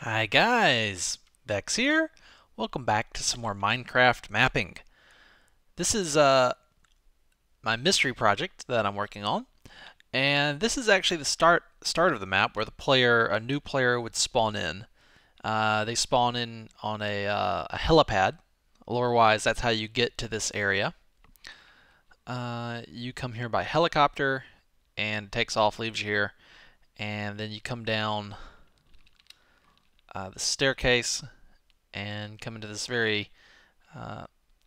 Hi guys, Vechs here. Welcome back to some more Minecraft mapping. This is my mystery project that I'm working on, and this is actually the start of the map where a new player would spawn in. They spawn in on a helipad. Lore-wise, that's how you get to this area. You come here by helicopter, and it takes off, leaves you here, and then you come down the staircase and come into this very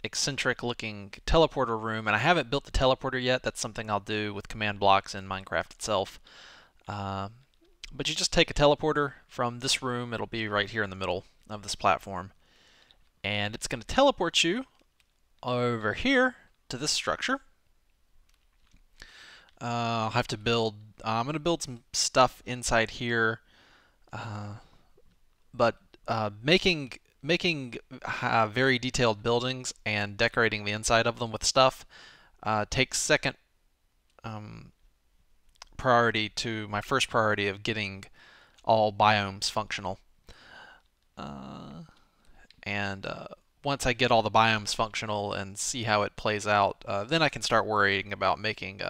eccentric looking teleporter room. And I haven't built the teleporter yet. That's something I'll do with command blocks in Minecraft itself. But you just take a teleporter from this room. It'll be right here in the middle of this platform. And it's going to teleport you over here to this structure. I'll have to build, I'm going to build some stuff inside here. But making very detailed buildings and decorating the inside of them with stuff takes second priority to my first priority of getting all biomes functional. And once I get all the biomes functional and see how it plays out, then I can start worrying about making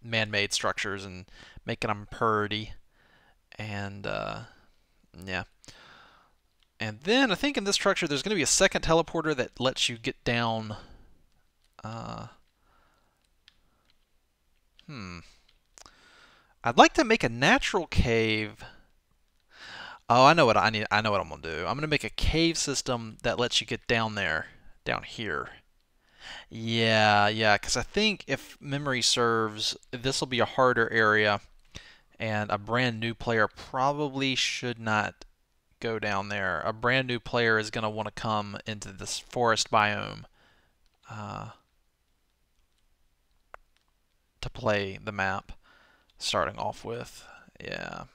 man-made structures and making them pretty. And yeah. And then I think in this structure there's going to be a second teleporter that lets you get down. I'd like to make a natural cave. Oh, I know what I need. I know what I'm going to do. I'm going to make a cave system that lets you get down there, down here. Yeah, because I think if memory serves, this will be a harder area, and a brand new player probably should not go down there. A brand new player is going to want to come into this forest biome to play the map, starting off with. Yeah.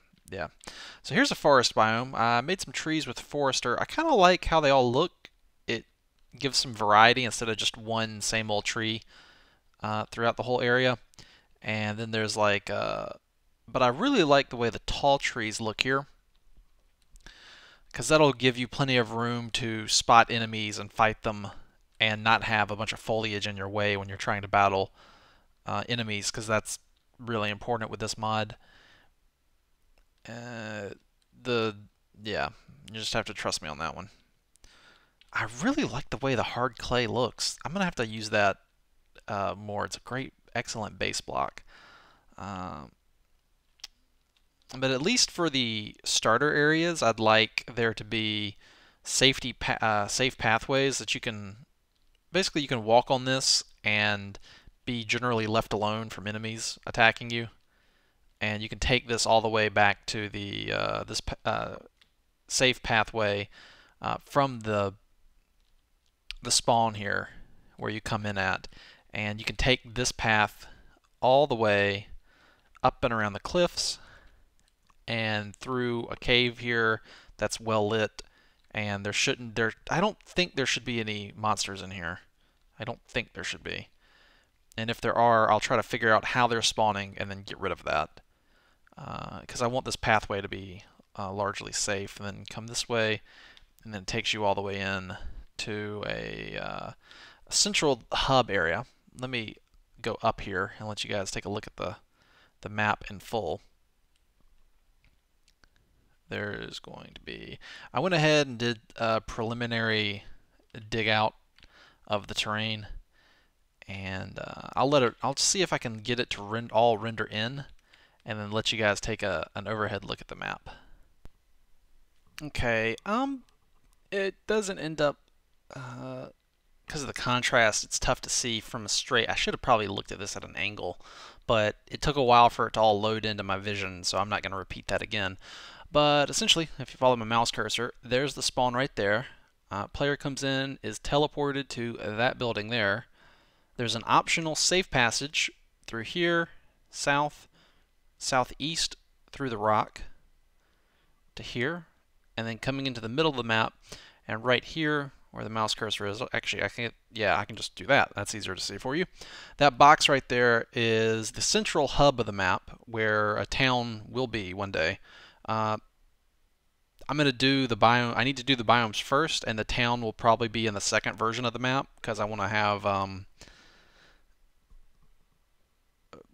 So here's a forest biome. I made some trees with forester. I kind of like how they all look. It gives some variety instead of just one same old tree throughout the whole area. And then there's like, but I really like the way the tall trees look here, because that'll give you plenty of room to spot enemies and fight them and not have a bunch of foliage in your way when you're trying to battle enemies, because that's really important with this mod. Yeah, you just have to trust me on that one. I really like the way the hard clay looks. I'm gonna have to use that more. It's a excellent base block. But at least for the starter areas, I'd like there to be safe pathways that you can walk on this and be generally left alone from enemies attacking you. And you can take this all the way back to the this safe pathway from the spawn here where you come in at, and you can take this path all the way up and around the cliffs and through a cave here that's well lit, and I don't think there should be any monsters in here. I don't think there should be. And if there are, I'll try to figure out how they're spawning and then get rid of that. Because I want this pathway to be largely safe. And then come this way, and then it takes you all the way in to a central hub area. Let me go up here and let you guys take a look at the map in full. There's going to be... I went ahead and did a preliminary dig out of the terrain, and I'll see if I can get it to all render in, and then let you guys take an overhead look at the map. Okay, it doesn't end up, because of the contrast, it's tough to see from a straight... I should have probably looked at this at an angle, but it took a while for it to all load into my vision, so I'm not going to repeat that again. But essentially, if you follow my mouse cursor, there's the spawn right there. Player comes in, is teleported to that building there. There's an optional safe passage through here, south, southeast, through the rock to here, and then coming into the middle of the map, and right here where the mouse cursor is, actually I can just do that. That's easier to see for you. That box right there is the central hub of the map where a town will be one day. I'm going to do the biome. I need to do the biomes first, and the town will probably be in the second version of the map because I want to have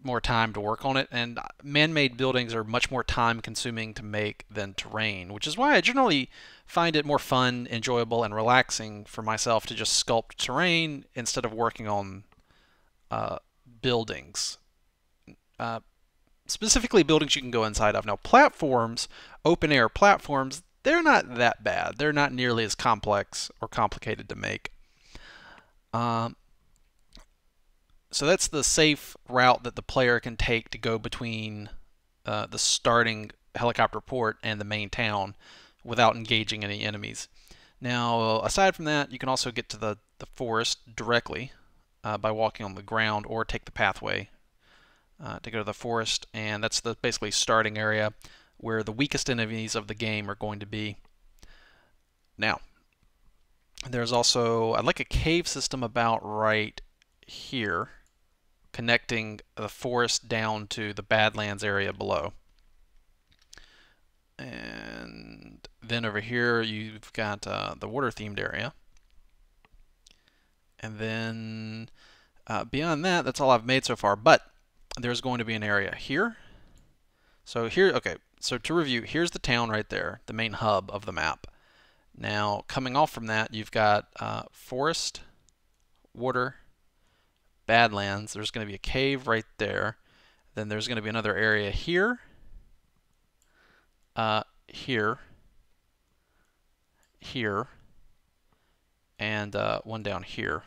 more time to work on it. And man-made buildings are much more time-consuming to make than terrain, which is why I generally find it more fun, enjoyable, and relaxing for myself to just sculpt terrain instead of working on uh, buildings. Uh, Specifically buildings you can go inside of. Now, platforms, open air platforms, they're not that bad. They're not nearly as complex or complicated to make. Um, so that's the safe route that the player can take to go between the starting helicopter port and the main town without engaging any enemies. Now, aside from that, you can also get to the forest directly by walking on the ground or take the pathway to go to the forest, and that's the basically starting area where the weakest enemies of the game are going to be. Now, there's also, I'd like a cave system about right here, connecting the forest down to the Badlands area below. And then over here you've got the water-themed area. And then beyond that, that's all I've made so far. But there's going to be an area here. So here, okay, so to review, here's the town right there, the main hub of the map. Now, coming off from that, you've got forest, water, Badlands. There's going to be a cave right there. Then there's going to be another area here, here, here, and one down here.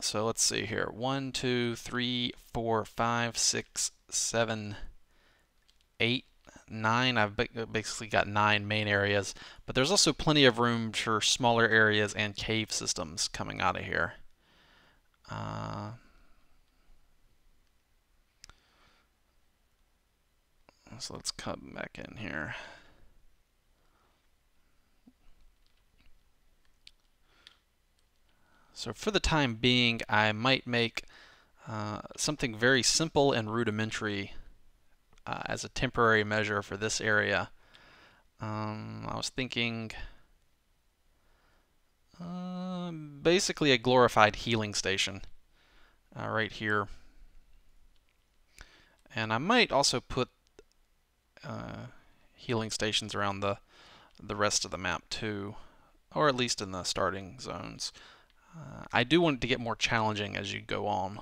So let's see here. 1, 2, 3, 4, 5, 6, 7, 8, 9. I've basically got 9 main areas, but there's also plenty of room for smaller areas and cave systems coming out of here. So let's come back in here. So for the time being, I might make something very simple and rudimentary as a temporary measure for this area. I was thinking basically a glorified healing station right here. And I might also put healing stations around the rest of the map too, or at least in the starting zones. I do want it to get more challenging as you go on.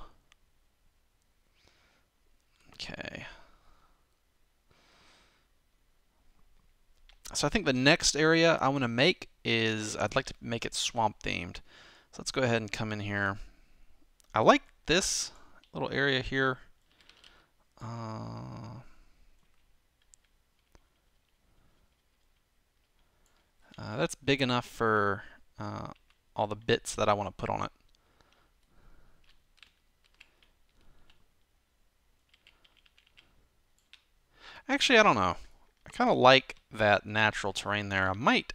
Okay. So I think the next area I want to make is, I'd like to make it swamp themed. So let's go ahead and come in here. I like this little area here. That's big enough for all the bits that I want to put on it. Actually, I don't know. I kind of like that natural terrain there. I might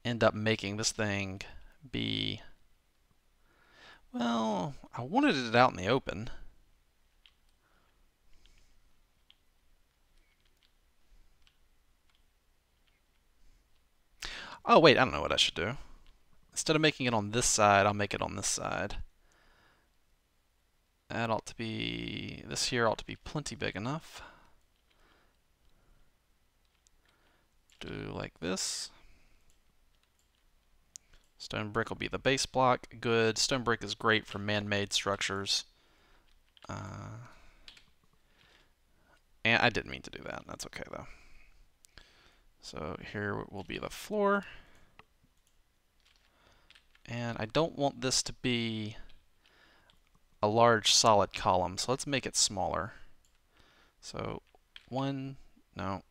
end up making this thing be, well, I wanted it out in the open. Oh wait, I don't know what I should do. Instead of making it on this side, I'll make it on this side. That ought to be, this here ought to be plenty big enough. Do like this. Stone brick will be the base block. Good. Stone brick is great for man-made structures. And I didn't mean to do that. That's okay though. So here will be the floor. And I don't want this to be a large solid column, so let's make it smaller. So no.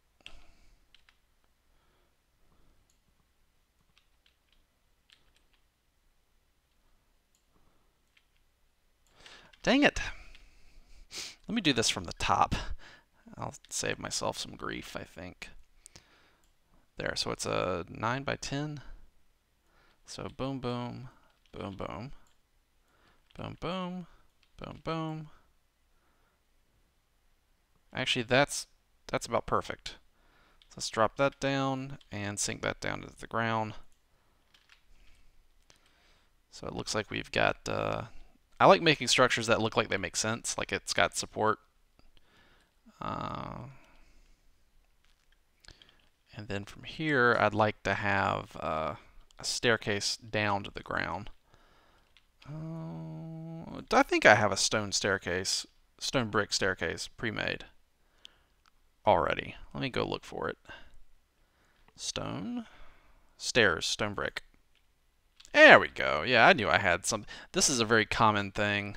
Dang it. Let me do this from the top. I'll save myself some grief, I think. There, so it's a 9 by 10. So boom, boom, boom, boom, boom, boom, boom, boom. Actually, that's about perfect. Let's drop that down and sink that down to the ground. So it looks like we've got, I like making structures that look like they make sense, like it's got support. And then from here, I'd like to have a staircase down to the ground. I think I have a stone brick staircase pre-made already. Let me go look for it. Stone brick. There we go. Yeah, I knew I had some. This is a very common thing.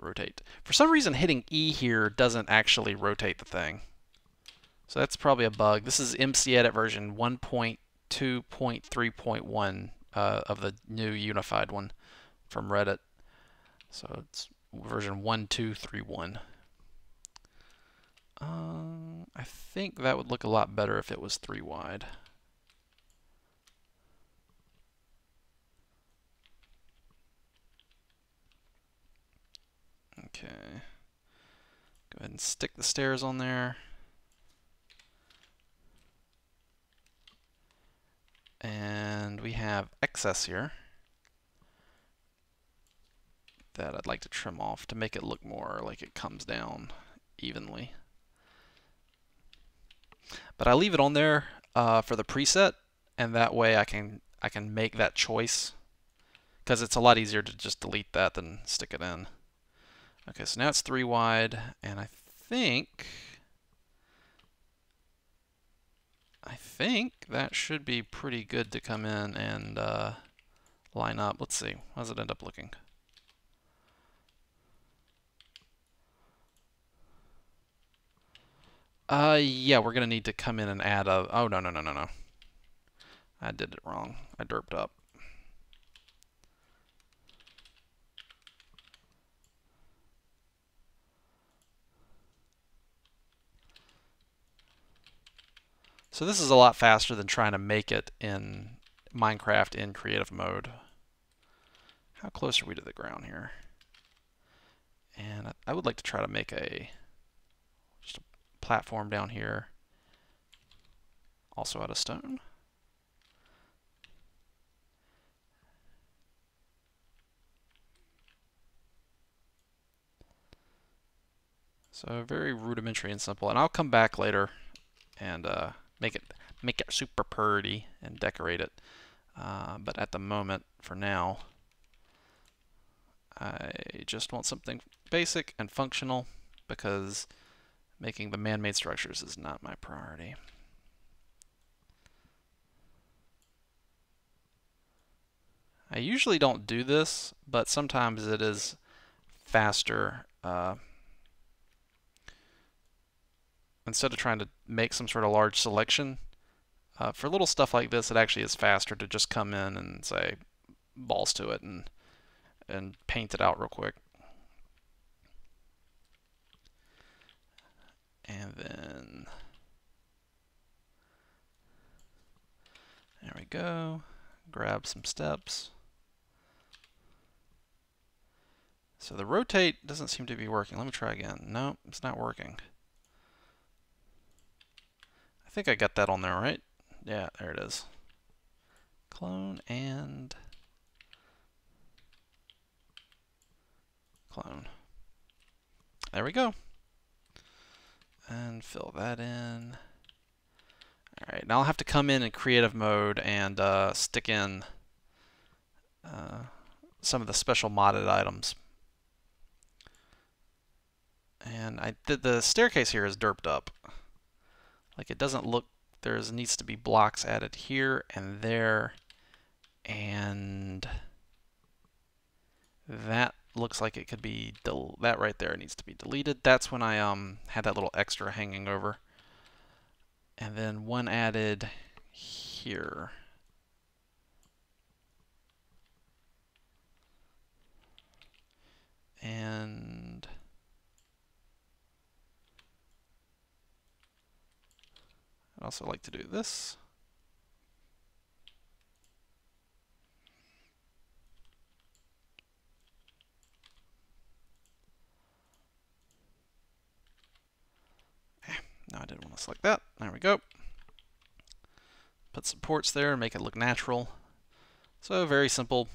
Rotate. For some reason, hitting E here doesn't actually rotate the thing. So that's probably a bug. This is MCEdit version 1.2.3.1 of the new unified one from Reddit. So it's version 1231. I think that would look a lot better if it was 3 wide. Okay. Go ahead and stick the stairs on there. And we have excess here that I'd like to trim off to make it look more like it comes down evenly. But I leave it on there for the preset, and that way I can make that choice, because it's a lot easier to just delete that than stick it in. Okay, so now it's 3 wide, and I think that should be pretty good to come in and line up. Let's see, how does it end up looking? Yeah, we're gonna need to come in and add a, oh, no. I did it wrong. I derped up. So this is a lot faster than trying to make it in Minecraft in creative mode. How close are we to the ground here? And I would like to try to make just a platform down here, also out of stone. So very rudimentary and simple, and I'll come back later and make it super pretty and decorate it. But at the moment, for now, I just want something basic and functional, because making the man-made structures is not my priority. I usually don't do this, but sometimes it is faster. Instead of trying to make some sort of large selection, for little stuff like this, it actually is faster to just come in and say balls to it and paint it out real quick. And then there we go. Grab some steps. So the rotate doesn't seem to be working. Let me try again. No, it's not working. I think I got that on there, right? Yeah, there it is. Clone and clone. There we go. And fill that in. Alright, now I'll have to come in creative mode and stick in some of the special modded items. And the staircase here is derped up. Like, it doesn't look, needs to be blocks added here and there, and that looks like it could be, that right there needs to be deleted. That's when I had that little extra hanging over. And then one added here. And I'd also like to do this. No, I didn't want to just like that. There we go. Put supports there and make it look natural. So very simple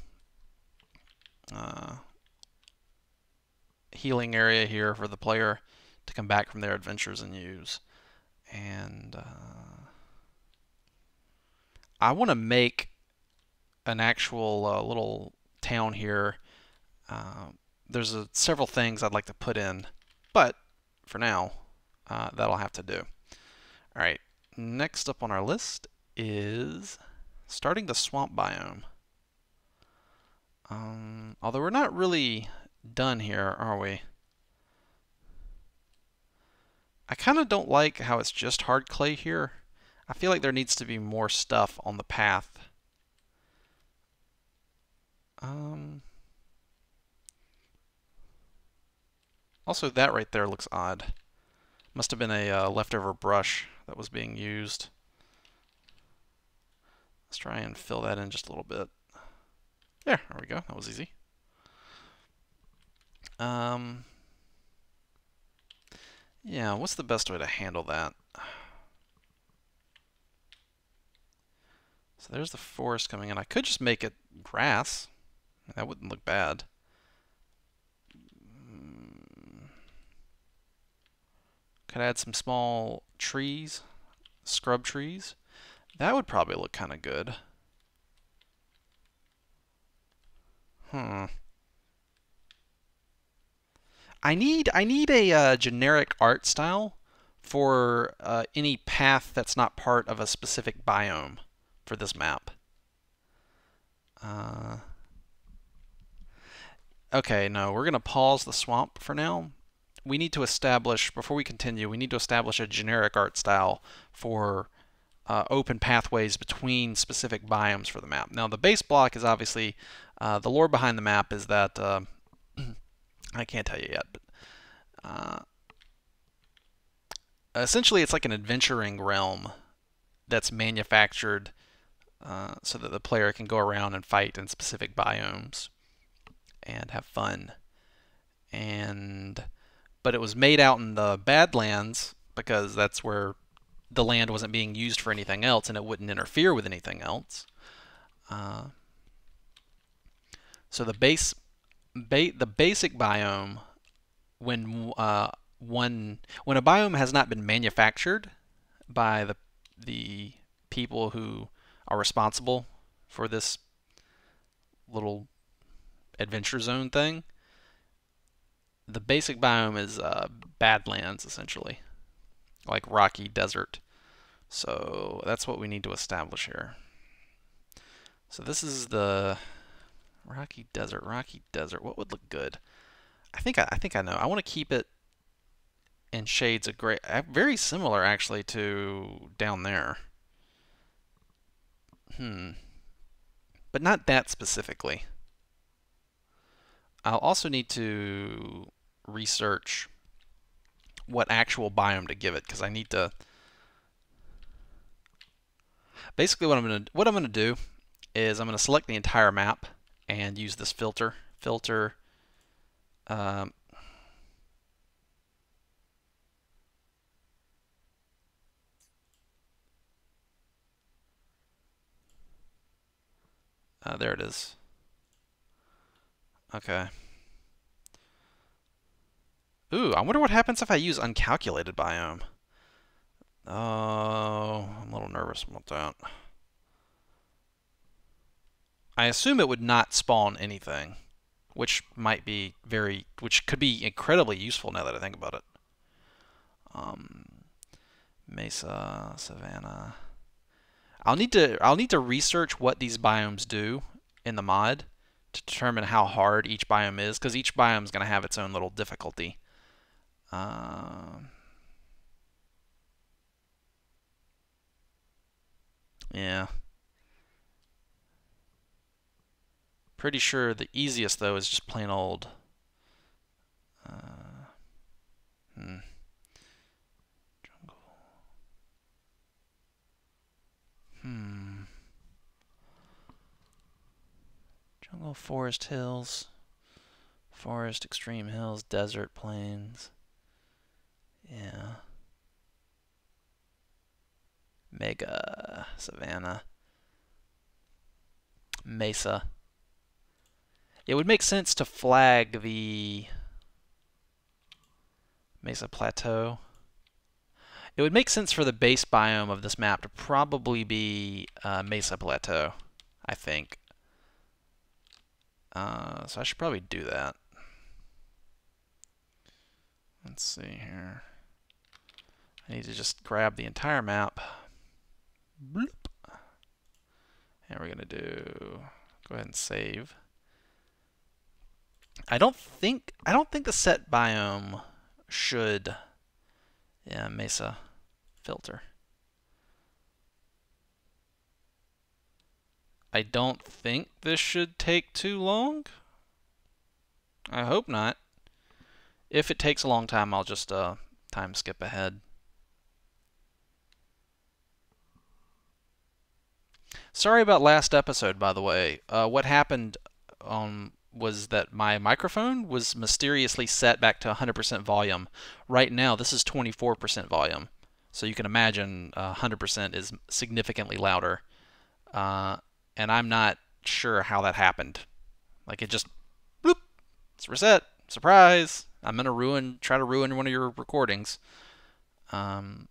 healing area here for the player to come back from their adventures and use. And I want to make an actual little town here. There's several things I'd like to put in, but for now, that'll have to do. All right, next up on our list is starting the swamp biome. Although we're not really done here, are we? I kind of don't like how it's just hard clay here. I feel like there needs to be more stuff on the path. Also, that right there looks odd. Must have been a leftover brush that was being used. Let's try and fill that in just a little bit. There we go. That was easy. Yeah, what's the best way to handle that? So there's the forest coming in. I could just make it grass. That wouldn't look bad. Could add some small trees, scrub trees. That would probably look kind of good. I need a generic art style for any path that's not part of a specific biome for this map. Okay, no, we're going to pause the swamp for now. We need to establish, before we continue, we need to establish a generic art style for open pathways between specific biomes for the map. Now, the base block is obviously, the lore behind the map is that, I can't tell you yet, but essentially it's like an adventuring realm that's manufactured so that the player can go around and fight in specific biomes and have fun. But it was made out in the Badlands because that's where the land wasn't being used for anything else and it wouldn't interfere with anything else. So the basic biome, when a biome has not been manufactured by the people who are responsible for this little adventure zone thing, the basic biome is Badlands, essentially, like rocky desert. So that's what we need to establish here. So this is the rocky desert. Rocky desert. What would look good? I think I know. I want to keep it in shades of gray, very similar actually to down there. But not that specifically. I'll also need to research what actual biome to give it because I need to. Basically, what I'm gonna do is I'm gonna select the entire map and use this filter. There it is. Okay. Ooh, I wonder what happens if I use uncalculated biome. Oh, I'm a little nervous about that. I assume it would not spawn anything, which could be incredibly useful now that I think about it. Mesa, savanna. I'll need to research what these biomes do in the mod to determine how hard each biome is, because each biome is going to have its own little difficulty. Yeah. Pretty sure the easiest, though, is just plain old. Jungle. Jungle, forest, hills. Forest, extreme hills, desert, plains. Yeah. Mega, Savannah, Mesa. It would make sense to flag the Mesa Plateau. It would make sense for the base biome of this map to probably be Mesa Plateau, I think. So I should probably do that. Let's see here. I need to just grab the entire map. Bloop. And we're going to go ahead and save. I don't think the set biome should, yeah, Mesa filter. I don't think this should take too long. I hope not. If it takes a long time, I'll just time skip ahead. Sorry about last episode, by the way. What happened was that my microphone was mysteriously set back to 100% volume. Right now, this is 24% volume. So you can imagine 100% is significantly louder. And I'm not sure how that happened. Like it just, bloop, it's reset. Surprise! I'm gonna try to ruin one of your recordings. And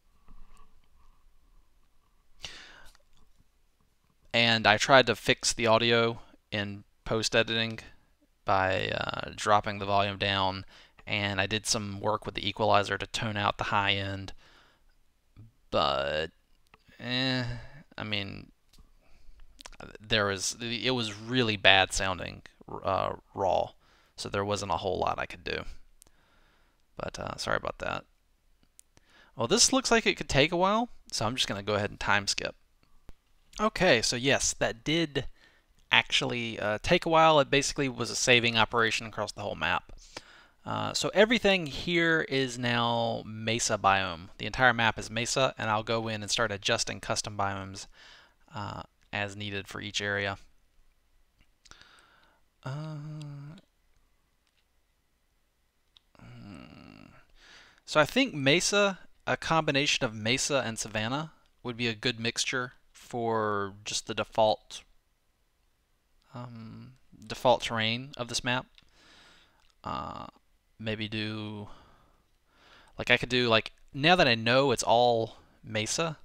I tried to fix the audio in post-editing by dropping the volume down, and I did some work with the equalizer to tone out the high end. But, I mean, it was really bad sounding raw, so there wasn't a whole lot I could do. But sorry about that. Well, this looks like it could take a while, so I'm just going to go ahead and time skip. Okay, so yes, that did actually take a while. It basically was a saving operation across the whole map. So everything here is now Mesa biome. The entire map is Mesa, and I'll go in and start adjusting custom biomes as needed for each area. So I think Mesa, a combination of Mesa and Savannah, would be a good mixture for just the default terrain of this map. Maybe do, like I could do, like, now that I know it's all Mesa,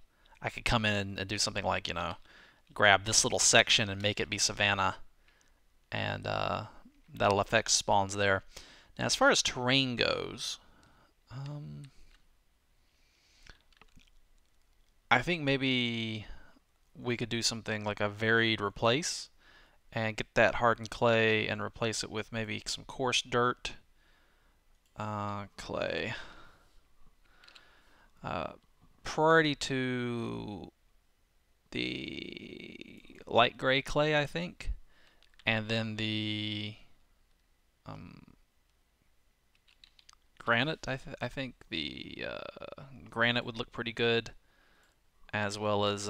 I could come in and do something like, grab this little section and make it be Savannah, and that'll affect spawns there. Now as far as terrain goes, I think maybe we could do something like a varied replace and get that hardened clay and replace it with maybe some coarse dirt, clay. Priority to the light gray clay, I think, and then the granite. I think the granite would look pretty good, as well as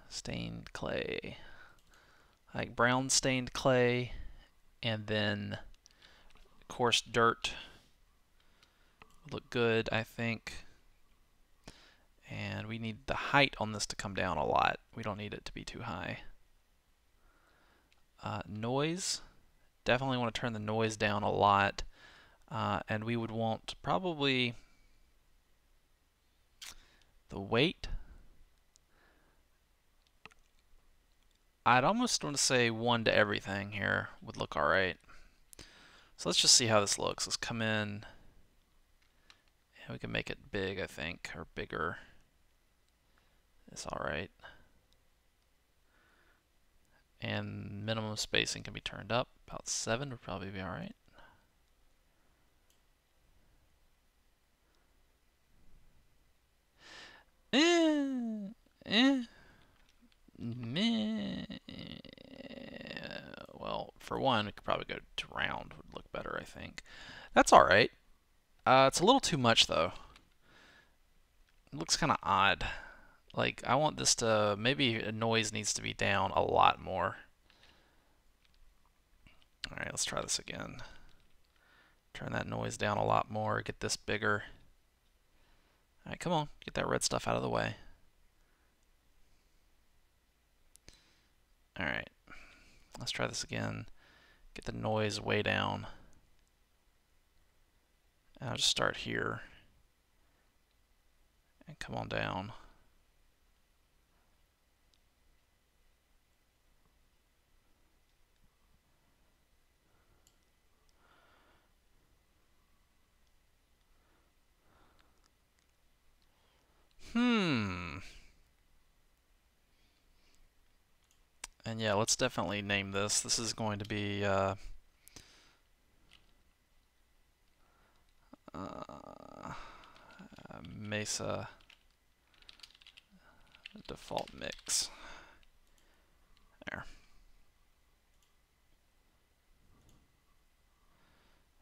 stained clay, like brown stained clay, and then coarse dirt would look good, I think. And we need the height on this to come down a lot. We don't need it to be too high. Noise, definitely want to turn the noise down a lot. And we would want probably the weight. I'd almost want to say 1 to everything here would look alright. So let's just see how this looks. Let's come in, and we can make it big, I think, or bigger. It's alright. And minimum spacing can be turned up. About 7 would probably be alright. Well, for one, we could probably go to round. Would look better, I think. That's alright. It's a little too much, though. It looks kind of odd. Like, I want this to, maybe noise needs to be down a lot more. Alright, let's try this again. Turn that noise down a lot more, get this bigger. Alright, come on, get that red stuff out of the way. Alright, let's try this again. Get the noise way down. And I'll just start here. And come on down. And yeah, let's definitely name this. This is going to be Mesa default mix. There.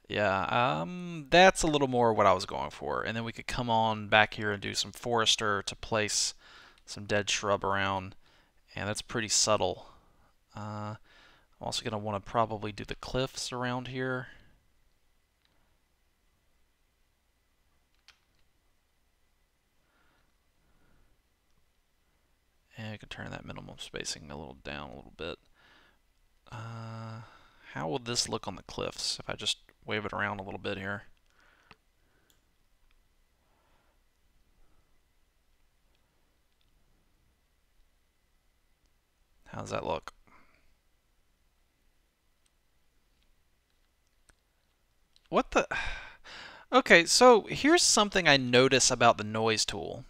Yeah, that's a little more what I was going for. And then we could come on back here and do some forester to place some dead shrub around. And that's pretty subtle. I'm also going to want to probably do the cliffs around here. And I can turn that minimum spacing a little down a little bit. How will this look on the cliffs if I just wave it around a little bit here? How does that look? What the? Okay, so here's something I notice about the noise tool.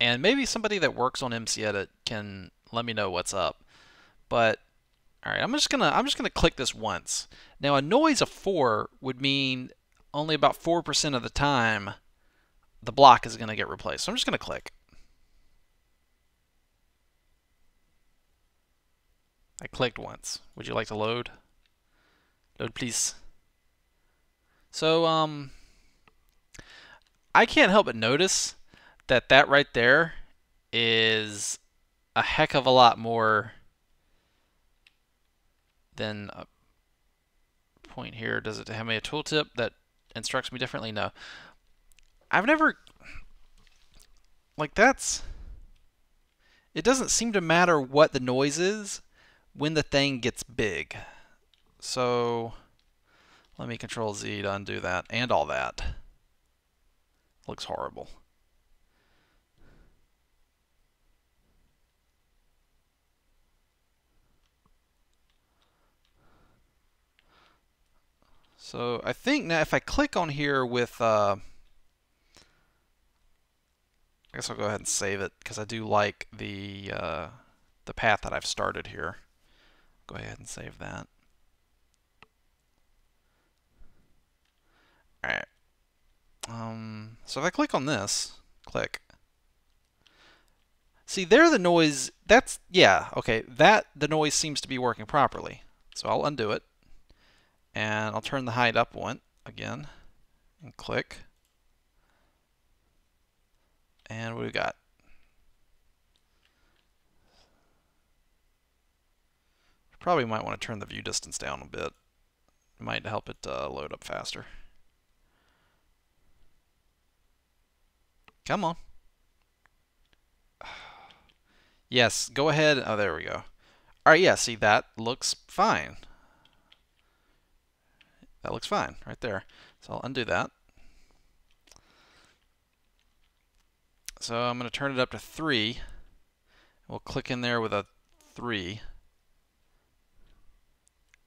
And maybe somebody that works on MCEdit can let me know what's up. But all right, I'm just gonna click this once. Now a noise of 4 would mean only about 4% of the time the block is gonna get replaced. So I'm just gonna click. I clicked once. Would you like to load? Load, please. So I can't help but notice that that right there is a heck of a lot more than a point here. Does it have me a tooltip that instructs me differently? No. I've never, like that's, it doesn't seem to matter what the noise is when the thing gets big. So let me Control Z to undo that and all that. Looks horrible. So I think now if I click on here with, I guess I'll go ahead and save it because I do like the path that I've started here. Go ahead and save that. All right. So if I click on this, click. See there the noise, that's, yeah, okay, that, the noise seems to be working properly. So I'll undo it. And I'll turn the height up one again and click. And what do we got? Probably might want to turn the view distance down a bit. It might help it load up faster. Come on. Yes, go ahead. Oh, there we go. All right, yeah, see, that looks fine. That looks fine right there. So I'll undo that. So I'm going to turn it up to 3. We'll click in there with a 3.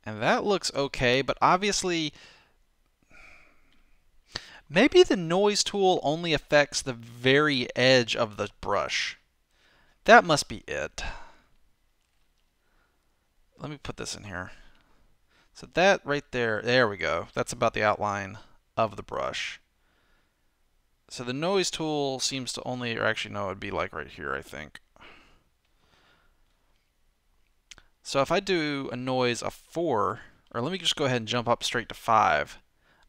And that looks okay, but obviously maybe the noise tool only affects the very edge of the brush. That must be it. Let me put this in here. So that right there, there we go. That's about the outline of the brush. So the noise tool seems to only, or actually no, it'd be like right here, I think. So if I do a noise of 4, or let me just go ahead and jump up straight to 5,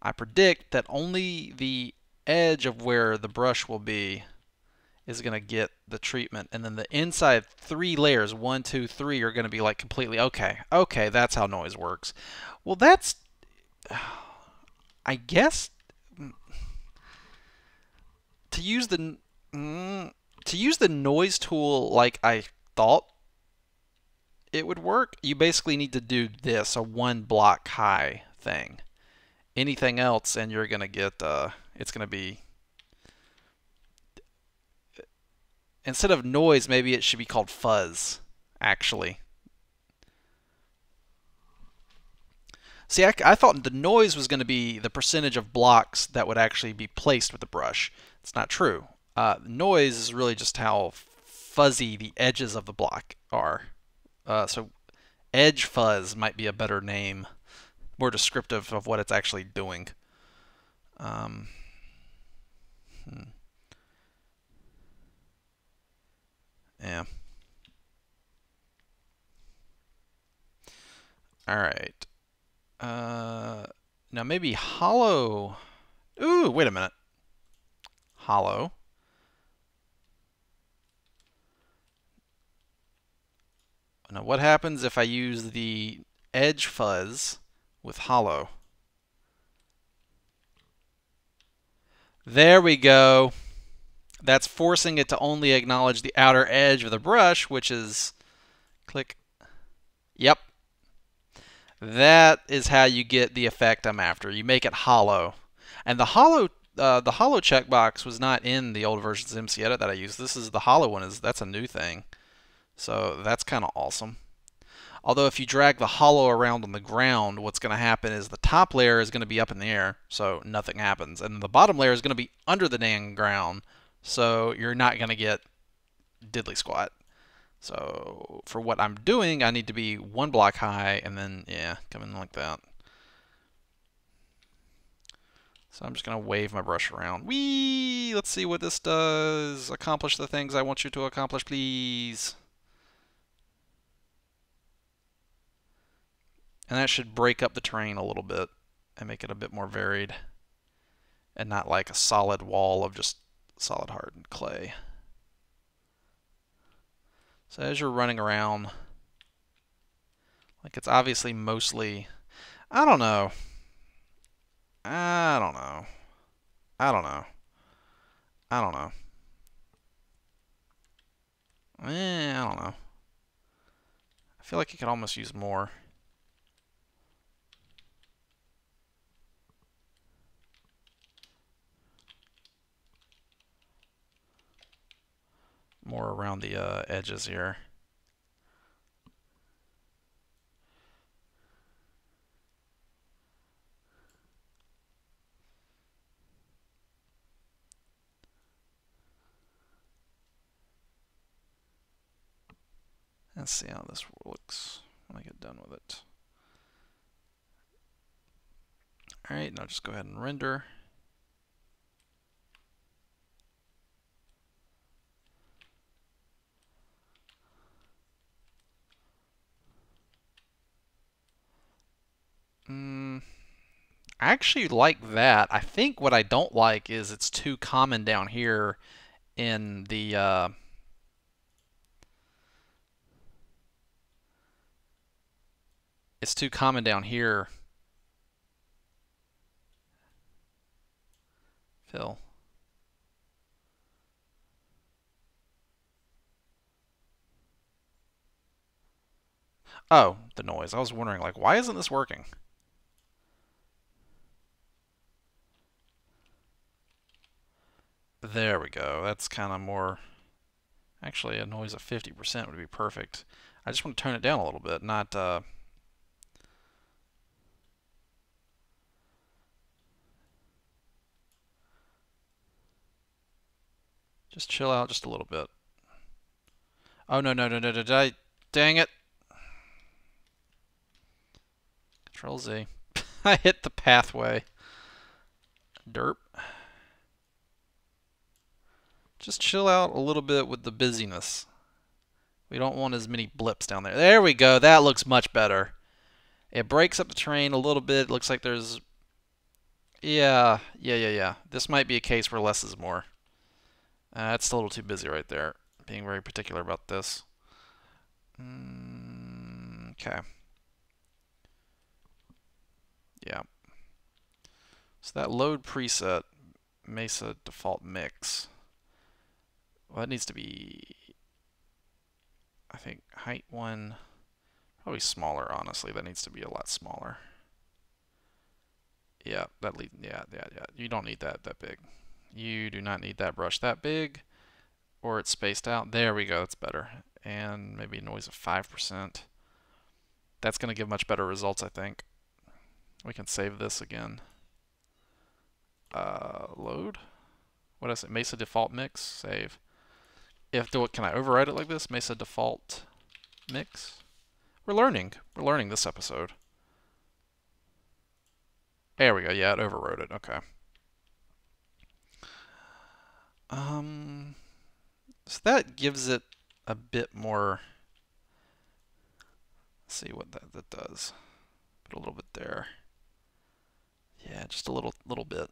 I predict that only the edge of where the brush will be is going to get the treatment, and then the inside 3 layers, 1, 2, 3, are going to be like completely okay. Okay, that's how noise works. Well, that's, I guess, to use the To use the noise tool like I thought it would work, you basically need to do this, a one block high thing. Anything else, and you're gonna get it's gonna be, instead of noise, maybe it should be called fuzz, actually. See, I thought the noise was going to be the percentage of blocks that would actually be placed with the brush. It's not true. Noise is really just how fuzzy the edges of the block are. So edge fuzz might be a better name, more descriptive of what it's actually doing. Um, yeah. All right. Now maybe hollow. Ooh, wait a minute. Hollow. Now what happens if I use the edge fuzz with hollow? There we go. That's forcing it to only acknowledge the outer edge of the brush, which is, click. Yep. That is how you get the effect I'm after. You make it hollow. And the hollow checkbox was not in the old versions of MC Edit that I used. This is the hollow one. That's a new thing. So that's kind of awesome. Although if you drag the hollow around on the ground, what's going to happen is the top layer is going to be up in the air, so nothing happens. And the bottom layer is going to be under the dang ground, so you're not going to get diddly squat. So for what I'm doing, I need to be one block high, and then, yeah, come in like that. So I'm just going to wave my brush around. Whee! Let's see what this does. Accomplish the things I want you to accomplish, please. And that should break up the terrain a little bit and make it a bit more varied and not like a solid wall of just solid hardened clay. So as you're running around, like it's obviously mostly, I don't know. I don't know. I don't know. I don't know. I don't know. I feel like you could almost use more. More around the edges here. Let's see how this looks when I get done with it. Alright, now just go ahead and render. I actually like that. I think what I don't like is it's too common down here in the it's too common down here. Phil. Oh, the noise. I was wondering, like, why isn't this working? There we go. That's kind of more... Actually, a noise of 50% would be perfect. I just want to turn it down a little bit, not... Just chill out just a little bit. Oh, no, no, no, no, no, dang it. Control Z. I hit the pathway. Derp. Just chill out a little bit with the busyness. We don't want as many blips down there. There we go. That looks much better. It breaks up the terrain a little bit. It looks like there's... Yeah. This might be a case where less is more. That's a little too busy right there. Being very particular about this. Okay. Yeah. So that load preset, Mesa default mix. Well, that needs to be, I think, height 1, probably smaller, honestly. That needs to be a lot smaller. Yeah, yeah. You don't need that big. You do not need that brush that big, or it's spaced out. There we go, that's better. And maybe noise of 5%. That's going to give much better results, I think. We can save this again. Load. What is it? Mesa default mix. Save. Can I override it like this? Mesa default mix. We're learning. We're learning this episode. There we go. Yeah, it overrode it. Okay. So that gives it a bit more. Let's see what that does. Put a little bit there. Yeah, just a little bit.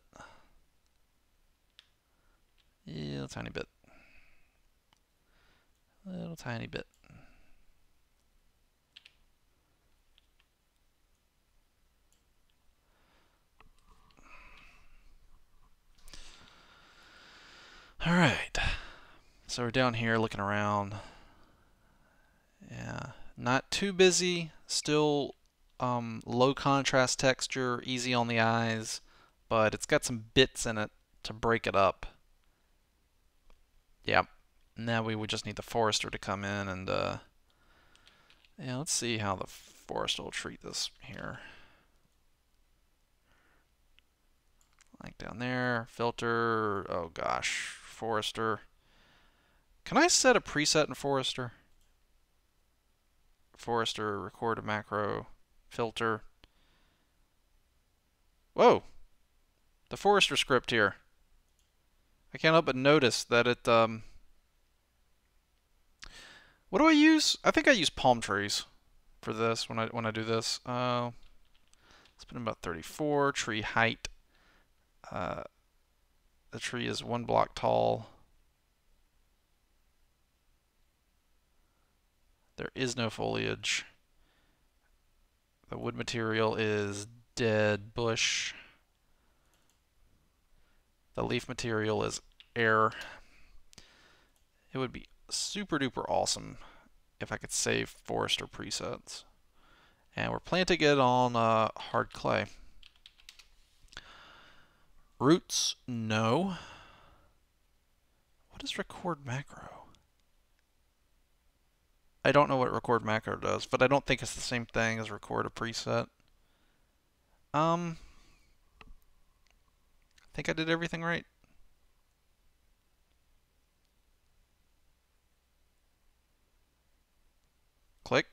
Yeah, a tiny bit. Little tiny bit. All right. So we're down here looking around. Yeah, not too busy. Still low contrast texture, easy on the eyes, but it's got some bits in it to break it up. Yep. Now we would just need the forester to come in and yeah, let's see how the forester will treat this here. Like down there, filter, oh gosh, forester. Can I set a preset in forester? Forester, record a macro, filter. Whoa! The forester script here. I can't help but notice that it, what do I use? I think I use palm trees for this when I do this. Let's put in about 34. Tree height. The tree is 1 block tall. There is no foliage. The wood material is dead bush. The leaf material is air. It would be super duper awesome if I could save forester presets. And we're planting it on hard clay. Roots, no. What is record macro? I don't know what record macro does, but I don't think it's the same thing as record a preset. I think I did everything right. Click.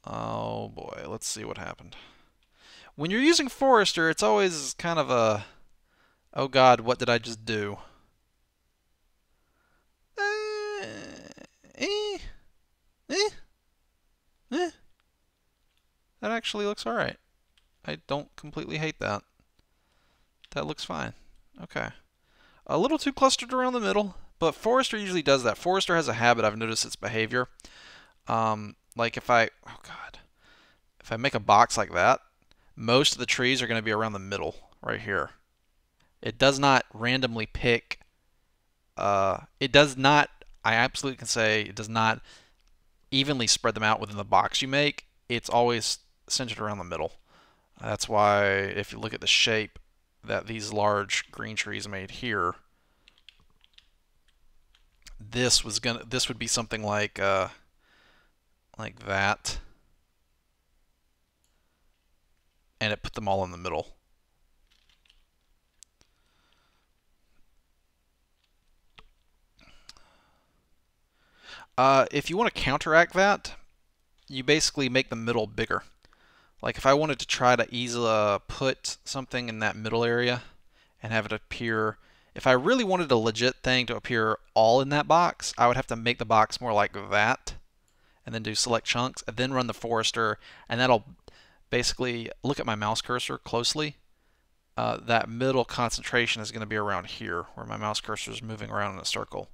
Oh boy, let's see what happened. When you're using Forester, it's always kind of a, oh god, what did I just do? That actually looks alright. I don't completely hate that. That looks fine. Okay. A little too clustered around the middle, but Forester usually does that. Forester has a habit, I've noticed its behavior. Like if I make a box like that, most of the trees are going to be around the middle, right here. It does not randomly pick, it does not, I absolutely can say, it does not evenly spread them out within the box you make. It's always centered around the middle. That's why if you look at the shape that these large green trees made here, this would be something like that. And it put them all in the middle. If you want to counteract that, you basically make the middle bigger. Like if I wanted to try to easily put something in that middle area and have it appear, if I really wanted a legit thing to appear all in that box, I would have to make the box more like that and then do select chunks and then run the forester, and that'll basically, look at my mouse cursor closely. That middle concentration is going to be around here where my mouse cursor is moving around in a circle.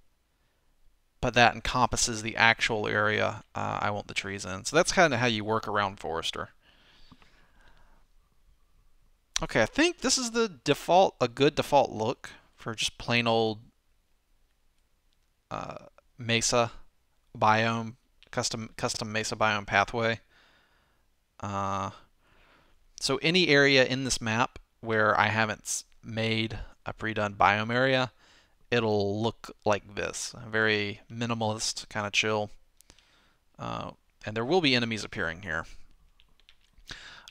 But that encompasses the actual area I want the trees in. So that's kind of how you work around Forester. Okay, I think this is the default, a good default look for just plain old uh, mesa biome, custom mesa biome pathway. Uh, so any area in this map where I haven't made a pre-done biome area, it'll look like this. Very minimalist, kind of chill. Uh, and there will be enemies appearing here.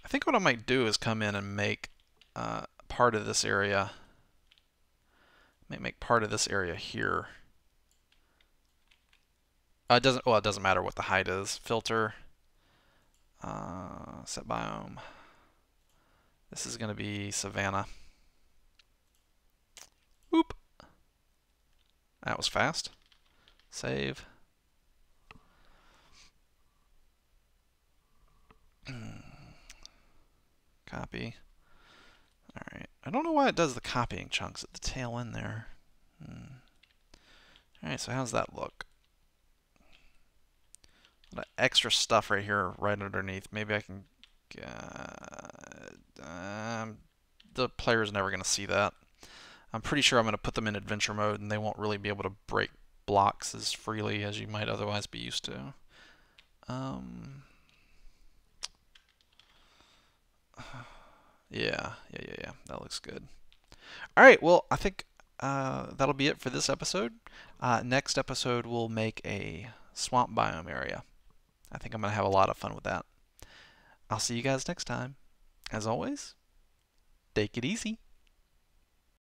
I think what I might do is come in and make part of this area. Might make part of this area here. It doesn't. Well, it doesn't matter what the height is. Filter. Set biome. This is going to be savanna. Whoop. That was fast. Save. Copy. Alright. I don't know why it does the copying chunks at the tail end there. Alright, so how's that look? Extra stuff right here, right underneath. Maybe I can... the player's never going to see that. I'm pretty sure I'm going to put them in adventure mode and they won't really be able to break blocks as freely as you might otherwise be used to. Yeah. That looks good. All right, well, I think that'll be it for this episode. Next episode, we'll make a swamp biome area. I think I'm going to have a lot of fun with that. I'll see you guys next time. As always, take it easy.